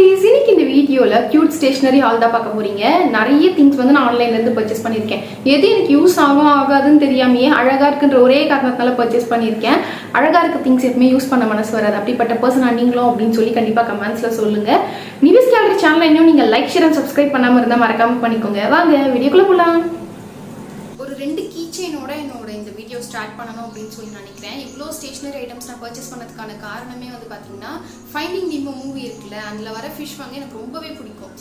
குட்டீஸ், இன்னைக்கு இந்த வீடியோல கியூட் ஸ்டேஷனரி ஹால் தான் பார்க்க போறீங்க. நிறைய திங்ஸ் வந்து நான் ஆன்லைன்ல இருந்து பர்ச்சேஸ் பண்ணியிருக்கேன். எது எனக்கு யூஸ் ஆகாதுன்னு தெரியாமையே அழகா இருக்குன்ற ஒரே காரணத்தால பர்ச்சேஸ் பண்ணியிருக்கேன். அழகா இருக்க திங்ஸ் எப்பவுமே யூஸ் பண்ண மனசு வராது. அப்படிப்பட்ட பர்சன் நீங்களும் அப்படின்னு சொல்லி கண்டிப்பா கமெண்ட்ஸ்ல சொல்லுங்க. நிவிஸ் கேலரி சேனல் இன்னும் நீங்க லைக், ஷேர் அண்ட் சப்ஸ்கிரைப் பண்ணாம இருந்தா மறக்காம பண்ணிக்கோங்க. வாங்க வீடியோக்குள்ள போலாம். ஒரு 2 கீ செயினோட என்னோட இந்த வீடியோ ஸ்டார்ட் பண்ணணும் அப்படின்னு சொல்லி நினைக்கிறேன். இவ்வளோ ஸ்டேஷனரி ஐட்டம்ஸ் நான் பர்ச்சேஸ் பண்ணதுக்கான காரணமே வந்து பார்த்தீங்கன்னா, ஃபைண்டிங் நிமோ மூவி இருக்குல்ல, அதில் வர ஃபிஷ் வாங்கி எனக்கு ரொம்பவே பிடிக்கும்.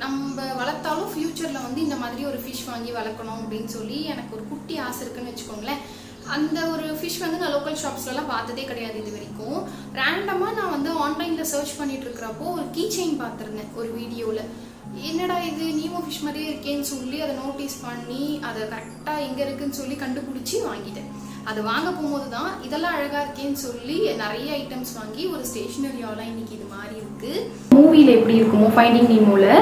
நம்ம வளர்த்தாலும் ஃபியூச்சரில் வந்து இந்த மாதிரி ஒரு ஃபிஷ் வாங்கி வளர்க்கணும் அப்படின்னு சொல்லி எனக்கு ஒரு குட்டி ஆசை இருக்குன்னு வச்சுக்கோங்களேன். அந்த ஒரு ஃபிஷ் வந்து நான் லோக்கல் ஷாப்ஸ்லாம் பார்த்ததே கிடையாது இது வரைக்கும். ரேண்டமாக நான் வந்து ஆன்லைனில் சர்ச் பண்ணிட்டு இருக்கிறப்போ ஒரு கீ செயின் பார்த்துருந்தேன் ஒரு வீடியோவில். என்னடா இது நீமோ ஃபிஷ் மாதிரியே இருக்கேன்னு சொல்லி அதை நோட்டீஸ் பண்ணி அதை கரெக்டாக எங்கே இருக்குன்னு சொல்லி கண்டுபிடிச்சி வாங்கிட்டேன். அது வாங்க போகும்போது தான் இதெல்லாம் அழகாக இருக்கேன்னு சொல்லி நிறைய ஐட்டம்ஸ் வாங்கி ஒரு ஸ்டேஷனரி ஹாலாக இன்னைக்கு இது மாதிரி இருக்கு. மூவியில் எப்படி இருக்குமோ ஃபைண்டிங் நீமோவில்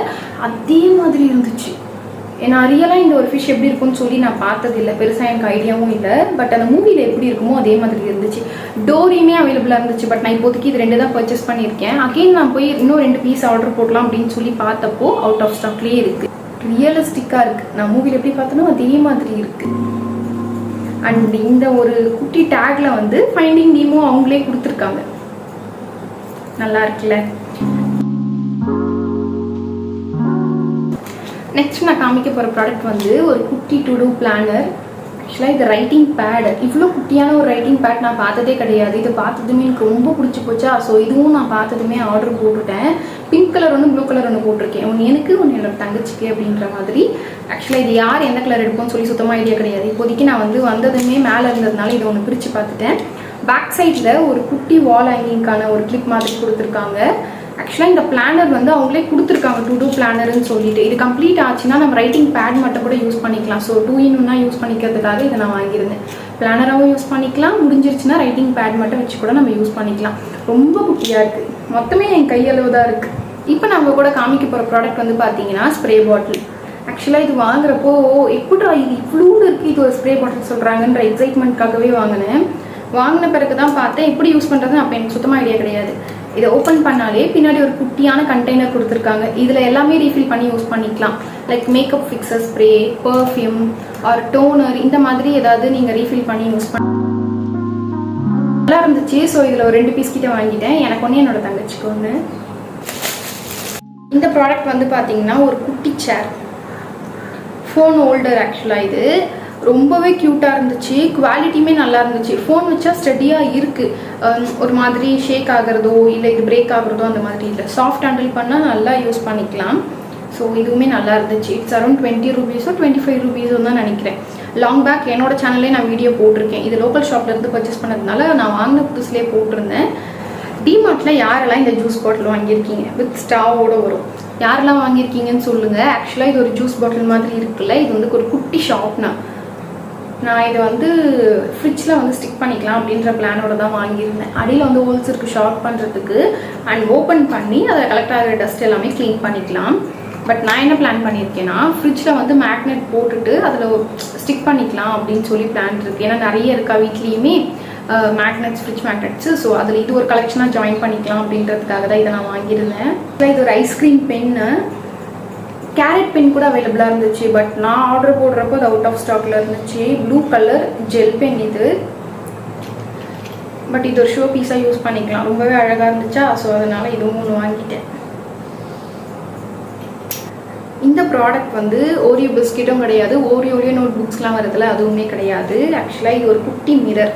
அதே மாதிரி இருந்துச்சு. ஏன்னா ரியலாக இந்த ஒரு ஃபிஷ் எப்படி இருக்கும்னு சொல்லி நான் பார்த்தது இல்லை, பெருசாக எனக்கு ஐடியாவும் இல்லை. பட் அந்த மூவியில் எப்படி இருக்குமோ அதே மாதிரி இருந்துச்சு. டோரியுமே அவைலபிளாக இருந்துச்சு. பட் நான் இப்போதைக்கு இது 2 தான் பர்ச்சேஸ் பண்ணியிருக்கேன். அகெயின் நான் போய் இன்னும் 2 பீஸ் ஆர்டர் போடலாம் அப்படின்னு சொல்லி பார்த்தப்போ அவுட் ஆஃப் ஸ்டாக்லேயே இருக்குது. ரியலிஸ்டிக்காக இருக்குது. நான் மூவியில் எப்படி பார்த்தனோ அதே மாதிரி இருக்குது. அண்ட் இந்த ஒரு குட்டி டேக்ல வந்து ஃபைண்டிங் நீமோ அவங்களே கொடுத்துருக்காங்க. நல்லா இருக்குல்ல. நெக்ஸ்ட் நான் காமிக்க போகிற ப்ராடக்ட் வந்து ஒரு குட்டி டு டூ பிளானர். ஆக்சுவலாக இது ரைட்டிங் பேட். இவ்வளோ குட்டியான ஒரு ரைட்டிங் பேட் நான் பார்த்ததே கிடையாது. இது பார்த்ததுமே எனக்கு ரொம்ப பிடிச்சி போச்சா. ஸோ இதுவும் நான் பார்த்ததுமே ஆர்டர் போட்டுட்டேன். பிங்க் கலர் ஒன்று, ப்ளூ கலர் ஒன்று போட்டிருக்கேன். ஒன்று எனக்கு, ஒன்று என்னோட தங்கச்சிக்கு அப்படின்ற மாதிரி. ஆக்சுவலாக இது யார் எந்த கலர் எடுப்போம்னு சொல்லி சுத்தமாக ஐடியா கிடையாது. இப்போதைக்கு நான் வந்து வந்ததுமே மேலே இருந்ததுனால இதை ஒன்று பிரித்து பார்த்துட்டேன். பேக் சைடில் ஒரு குட்டி வால் ஹேங்கிங்கான ஒரு கிளிப் மாதிரி கொடுத்துருக்காங்க. ஆக்சுவலாக இந்த பிளானர் வந்து அவங்களே கொடுத்துருக்காங்க, டு டூ பிளானர்னு சொல்லிட்டு. இது கம்ப்ளீட் ஆச்சுன்னா நம்ம ரைட்டிங் பேட் மட்டும் கூட யூஸ் பண்ணிக்கலாம். ஸோ 2 in 1 யூஸ் பண்ணிக்கிறதுக்காக இதை நான் வாங்கியிருந்தேன். பிளானராகவும் யூஸ் பண்ணிக்கலாம், முடிஞ்சிருச்சுன்னா ரைட்டிங் பேட் மட்டும் வச்சு கூட நம்ம யூஸ் பண்ணிக்கலாம். ரொம்ப குட்டியாக இருக்குது. மொத்தமே என் கையளவு தான் இருக்குது. இப்போ நம்ம கூட காமிக்க போகிற ப்ராடக்ட் வந்து பார்த்தீங்கன்னா ஸ்ப்ரே பாட்டில். ஆக்சுவலாக இது வாங்குறப்போ எப்படா இது இவ்வளோடு இருக்குது, இது ஒரு ஸ்ப்ரே பாட்டில் சொல்கிறாங்கன்ற எக்ஸைட்மெண்ட்காகவே வாங்கினேன். வாங்கின பிறகு தான் பார்த்தேன் எப்படி யூஸ் பண்ணுறதுன்னு. அப்போ எனக்கு சுத்தமாக ஐடியா கிடையாது. இதை ஓப்பன் பண்ணாலே பின்னாடி ஒரு குட்டியான கண்டெய்னர் கொடுத்துருக்காங்க. இதில் எல்லாமே ரீஃபில் பண்ணி யூஸ் பண்ணிக்கலாம். Like makeup fixer spray, perfume or toner, இந்த மாதிரி ஏதாவது நீங்கள் ரீஃபில் பண்ணி யூஸ் பண்ண நல்லா இருந்துச்சு. ஸோ இதில் ஒரு 2 பீஸ் கிட்ட வாங்கிட்டேன். எனக்கு ஒன்று, என்னோட தங்கச்சிக்கு ஒன்று. இந்த ப்ராடக்ட் வந்து பார்த்தீங்கன்னா ஒரு குட்டி சேர், ஃபோன் ஹோல்டர். ஆக்சுவலாக இது ரொம்பவே க்யூட்டாக இருந்துச்சு. குவாலிட்டியுமே நல்லா இருந்துச்சு. ஃபோன் வச்சா ஸ்டடியாக இருக்குது. ஒரு மாதிரி ஷேக் ஆகிறதோ இல்லை இது பிரேக் ஆகிறதோ அந்த மாதிரி இல்லை. சாஃப்ட் ஹேண்டில் பண்ணால் நல்லா யூஸ் பண்ணிக்கலாம். ஸோ இதுவுமே நல்லா இருந்துச்சு. இட்ஸ் அரௌண்ட் 20 rupees 25 rupees தான் நினைக்கிறேன். லாங் பேக் என்னோட சேனல்லே நான் வீடியோ போட்டிருக்கேன். இது லோக்கல் ஷாப்லேருந்து பர்ச்சேஸ் பண்ணதுனால நான் வாங்கின புதுசுலேயே போட்டிருந்தேன். டிமார்ட்டில் யாரெல்லாம் இந்த ஜூஸ் பாட்டில் வாங்கியிருக்கீங்க வித் ஸ்டாவோட வரும், யாரெல்லாம் வாங்கியிருக்கீங்கன்னு சொல்லுங்கள். ஆக்சுவலாக இது ஒரு ஜூஸ் பாட்டில் மாதிரி இருக்குல்ல, இது வந்து ஒரு குட்டி ஷாப்னா. நான் இதை வந்து ஃப்ரிட்ஜில் வந்து ஸ்டிக் பண்ணிக்கலாம் அப்படின்ற பிளானோட தான் வாங்கியிருந்தேன். அடியில் வந்து ஹோல்ஸ் இருக்குது ஷார்ப் பண்ணுறதுக்கு. அண்ட் ஓப்பன் பண்ணி அதை கலெக்ட் ஆகிற டஸ்ட் எல்லாமே க்ளீன் பண்ணிக்கலாம். பட் நான் என்ன பிளான் பண்ணியிருக்கேன்னா, ஃப்ரிட்ஜில் வந்து மேக்னெட் போட்டுட்டு அதில் ஸ்டிக் பண்ணிக்கலாம் அப்படின்னு சொல்லி பிளான் இருக்குது. ஏன்னா நிறைய இருக்கா வீட்லேயுமே மேக்னெட்ஸ், ஃப்ரிட்ஜ் மேக்னெட்ஸு. ஸோ அதில் இது ஒரு கலெக்ஷனாக ஜாயின் பண்ணிக்கலாம் அப்படின்றதுக்காக தான் இதை நான் வாங்கியிருந்தேன். இது ஒரு ஐஸ்கிரீம் பென்னு, கேரட் பென் கூட அவைலபிளாக இருந்துச்சு. பட் நான் ஆர்டர் போடுறப்போ அது அவுட் ஆஃப் ஸ்டாக்ல இருந்துச்சு. ப்ளூ கலர் ஜெல் பென் இது. பட் இது ஒரு ஷோ பீஸாக யூஸ் பண்ணிக்கலாம். ரொம்பவே அழகாக இருந்துச்சா. ஸோ அதனால் இதுவும் ஒன்று வாங்கிட்டேன். இந்த ப்ராடக்ட் வந்து ஓரியோ பிஸ்கெட்டும் கிடையாது, ஓரியோலேயே நோட் புக்ஸ்லாம் வருதுல அதுவுமே கிடையாது. ஆக்சுவலாக இது ஒரு குட்டி மிரர்,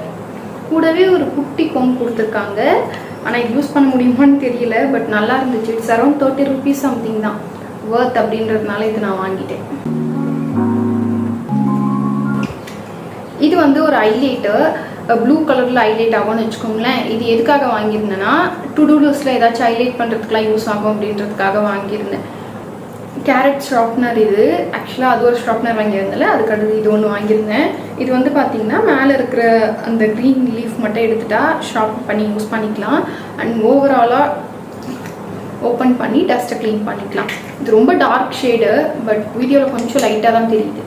கூடவே ஒரு குட்டி கொம்பு கொடுத்துருக்காங்க. ஆனால் இது யூஸ் பண்ண முடியுமான்னு தெரியல. பட் நல்லா இருந்துச்சு. இட்ஸ் அரௌண்ட் 30 rupees சம்திங் தான் வர்த் அப்படின்றதுனால இது நான் வாங்கிட்டேன். இது வந்து ஒரு ஹைலைட்டர், ப்ளூ கலரில் ஹைலைட் ஆகும்னு வச்சுக்கோங்களேன். இது எதுக்காக வாங்கியிருந்தேன்னா, டு டூ லிஸ்ட்டில் ஏதாச்சும் ஹைலைட் பண்ணுறதுக்குலாம் யூஸ் ஆகும் அப்படின்றதுக்காக வாங்கியிருந்தேன். கேரட் ஷார்ப்னர் இது. ஆக்சுவலாக அது ஒரு ஷார்ப்னர் வாங்கியிருந்தால அதுக்கு அடுத்து இது ஒன்று வாங்கியிருந்தேன். இது வந்து பார்த்தீங்கன்னா மேலே இருக்கிற அந்த க்ரீன் லீஃப் மட்டும் எடுத்துட்டா ஷார்ப் பண்ணி யூஸ் பண்ணிக்கலாம். அண்ட் ஓவராலாக ஓப்பன் பண்ணி டஸ்ட்டை க்ளீன் பண்ணிக்கலாம். இது ரொம்ப டார்க் ஷேடு, பட் வீடியோவில் கொஞ்சம் லைட்டாக தான் தெரியுது.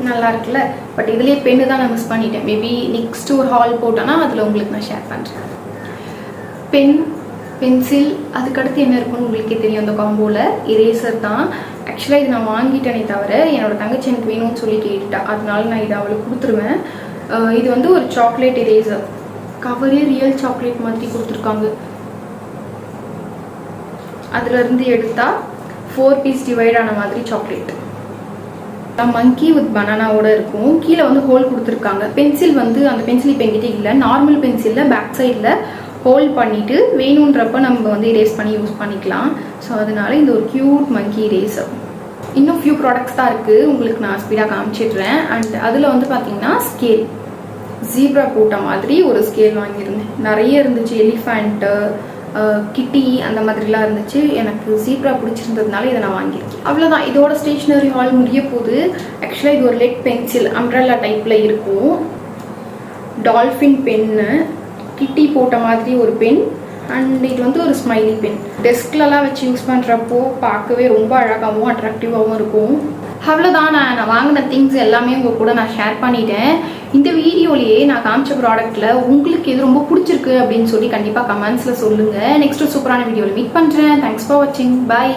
நல்லா இருக்குல்ல. பட் இதுலேயே பென்னு தான் நான் மிஸ் பண்ணிட்டேன். மேபி நெக்ஸ்ட் ஒரு ஹால் போட்டோன்னா அதில் உங்களுக்கு நான் ஷேர் பண்ணுறேன். பென் பென்சில், அதுக்கடுத்து என்ன இருக்குன்னு உங்களுக்கே தெரியும் அந்த காம்போவில். இரேசர் தான். ஆக்சுவலாக இது நான் வாங்கிட்டேனே தவிர என்னோட தங்கச்சி எனக்கு வேணும்னு சொல்லி கேட்டுட்டா, அதனால நான் இதை அவளுக்கு கொடுத்துருவேன். இது வந்து ஒரு சாக்லேட் இரேசர். கவரே ரியல் சாக்லேட் மாதிரி கொடுத்துருக்காங்க. அதுலேருந்து எடுத்தால் 4 பீஸ் டிவைட் ஆன மாதிரி சாக்லேட். மங்கி வித் பனானாவோட இருக்கும். கீழே வந்து ஹோல் கொடுத்துருக்காங்க. பென்சில் வந்து அந்த பென்சில் இப்போ எங்கிட்ட இல்லை. நார்மல் பென்சிலில் பேக் சைடில் ஹோல் பண்ணிவிட்டு வேணுன்றப்ப நம்ம வந்து இரேஸ் பண்ணி யூஸ் பண்ணிக்கலாம். ஸோ அதனால இந்த ஒரு க்யூட் மங்கி இரேசர். இன்னும் ஃபியூ ப்ராடக்ட்ஸ் தான் இருக்குது, உங்களுக்கு நான் ஸ்பீடாக காமிச்சிடுறேன். அண்ட் அதில் வந்து பார்த்தீங்கன்னா ஸ்கேல், ஜீப்ரா போட்ட மாதிரி ஒரு ஸ்கேல் வாங்கியிருந்தேன். நிறைய இருந்துச்சு, எலிஃபேண்ட்டு, கிட்டி அந்த மாதிரிலாம் இருந்துச்சு. எனக்கு ஜீப்ரா பிடிச்சிருந்ததுனால இதை நான் வாங்கியிருக்கேன். அவ்வளோதான், இதோட ஸ்டேஷ்னரி ஹால் முடிய போகுது. ஆக்சுவலாக இது ஒரு லெட் பென்சில் அம்ப்ரெல்லா டைப்பில் இருக்கும். டால்ஃபின் பென்னு, கிட்டி போட்ட மாதிரி ஒரு பென், அண்ட் இது வந்து ஒரு ஸ்மைலி பென். டெஸ்க்லலாம் வச்சு யூஸ் பண்ணுறப்போ பார்க்கவே ரொம்ப அழகாகவும் அட்ராக்டிவாகவும் இருக்கும். அவ்வளோதான், நான் வாங்கின திங்ஸ் எல்லாமே உங்கள் கூட நான் ஷேர் பண்ணிட்டேன். இந்த வீடியோலேயே நான் காமிச்ச ப்ராடக்ட்டில் உங்களுக்கு எது ரொம்ப பிடிச்சிருக்கு அப்படின்னு சொல்லி கண்டிப்பாக கமெண்ட்ஸில் சொல்லுங்கள். நெக்ஸ்ட்டு சூப்பரான வீடியோவில் மீட் பண்ணுறேன். தேங்க்ஸ் ஃபார் வாட்சிங். பாய்.